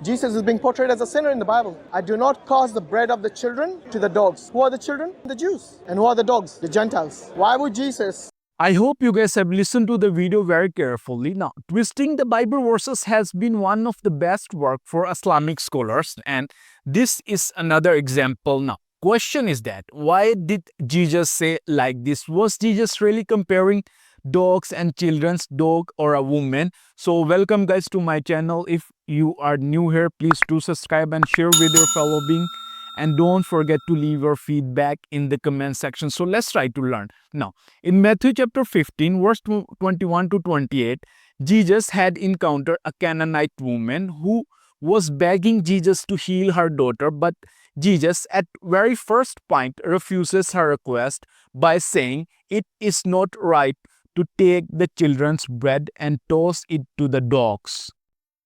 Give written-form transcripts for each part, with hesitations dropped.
Jesus is being portrayed as a sinner in the Bible. I do not cause the bread of the children to the dogs. Who are the children? The Jews. And who are the dogs? The Gentiles. Why would Jesus? I hope you guys have listened to the video very carefully. Now, twisting the Bible verses has been one of the best work for Islamic scholars, and this is another example. Now, question is that why did Jesus say like this? Was Jesus really comparing dogs and children's dog or a woman? So welcome guys to my channel. If you are new here, please do subscribe and share with your fellow being, and don't forget to leave your feedback in the comment section. So let's try to learn. Now, in Matthew chapter 15 verse 21 to 28, Jesus had encountered a Canaanite woman who was begging Jesus to heal her daughter, but Jesus at very first point refuses her request by saying it is not right to take the children's bread and toss it to the dogs.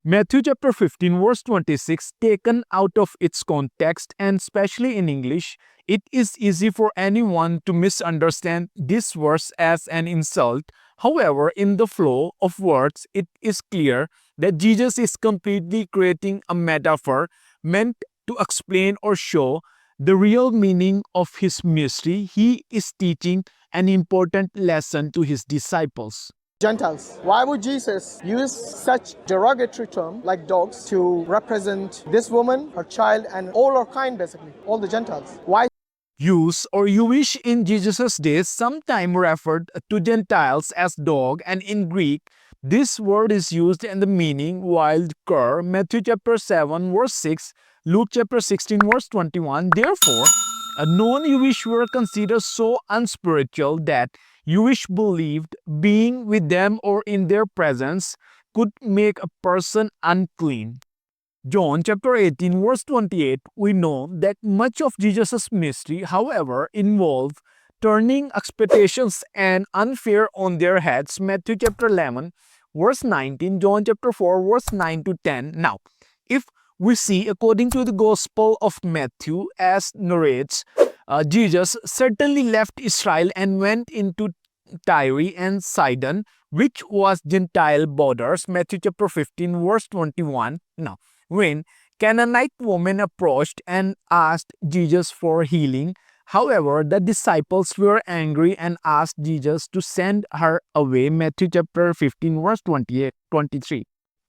Matthew chapter 15 verse 26, taken out of its context and especially in English, it is easy for anyone to misunderstand this verse as an insult. However, in the flow of words, it is clear that Jesus is completely creating a metaphor meant to explain or show the real meaning of his ministry. He is teaching an important lesson to his disciples. Gentiles. Why would Jesus use such derogatory term like dogs to represent this woman, her child, and all her kind basically, all the Gentiles? Why? Use or Jewish in Jesus' days sometimes referred to Gentiles as dog, and in Greek, this word is used in the meaning wild cur. Matthew chapter 7 verse 6, Luke chapter 16 verse 21. Therefore, a non-Jewish were considered so unspiritual that Jewish believed being with them or in their presence could make a person unclean. John chapter 18 verse 28, we know that much of Jesus' ministry, however, involved turning expectations and unfair on their heads. Matthew chapter 11 verse 19, John chapter 4 verse 9 to 10. Now, if we see according to the Gospel of Matthew as narrates, Jesus certainly left Israel and went into Tyre and Sidon, which was Gentile borders. Matthew chapter 15 verse 21. Now, when Canaanite woman approached and asked Jesus for healing, however, the disciples were angry and asked Jesus to send her away. Matthew chapter 15 verse 23.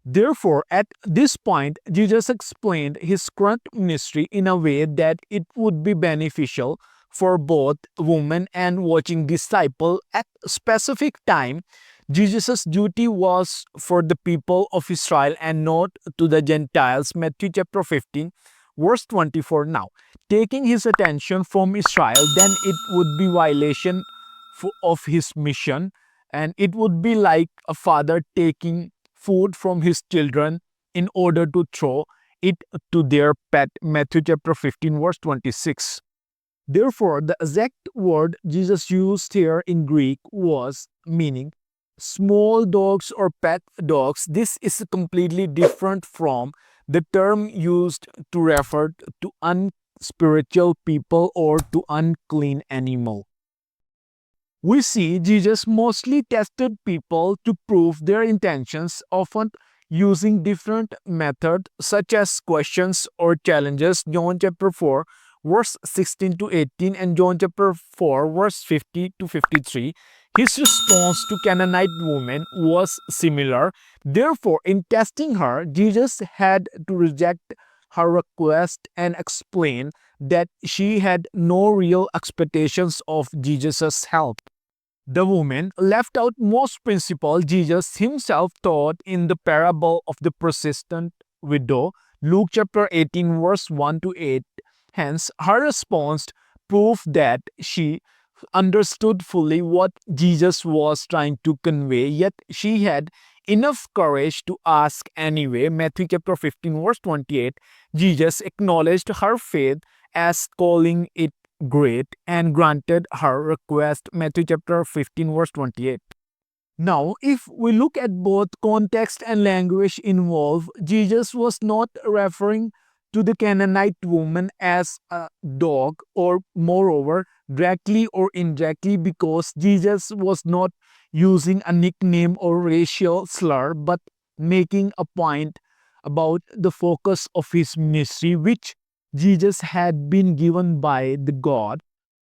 Therefore, at this point, Jesus explained his current ministry in a way that it would be beneficial for both women and watching disciple. At a specific time, Jesus' duty was for the people of Israel and not to the Gentiles. Matthew chapter 15, verse 24. Now, taking his attention from Israel, then it would be violation of his mission, and it would be like a father taking food from his children in order to throw it to their pet. Matthew chapter 15 verse 26. Therefore, the exact word Jesus used here in Greek was meaning small dogs or pet dogs. This is completely different from the term used to refer to unspiritual people or to unclean animal. We see Jesus mostly tested people to prove their intentions, often using different methods such as questions or challenges. John chapter 4 verse 16 to 18 and John chapter 4 verse 50 to 53. His response to Canaanite woman was similar. Therefore, in testing her, Jesus had to reject her request and explain that she had no real expectations of Jesus' help. The woman left out most principle Jesus himself taught in the parable of the persistent widow, Luke chapter 18 verse 1 to 8. Hence, her response proved that she understood fully what Jesus was trying to convey, yet she had enough courage to ask anyway. Matthew chapter 15 verse 28. Jesus acknowledged her faith as calling it great and granted her request. Matthew chapter 15 verse 28. Now, if we look at both context and language involved, Jesus was not referring to the Canaanite woman as a dog, or moreover, directly or indirectly, because Jesus was not using a nickname or racial slur, but making a point about the focus of his ministry, which Jesus had been given by the God.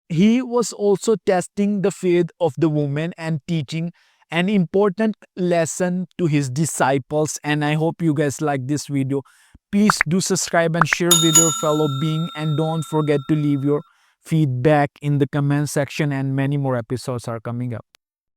He was also testing the faith of the woman and teaching an important lesson to his disciples. And I hope you guys like this video. Please do subscribe and share with your fellow being, and don't forget to leave your feedback in the comment section, and many more episodes are coming up.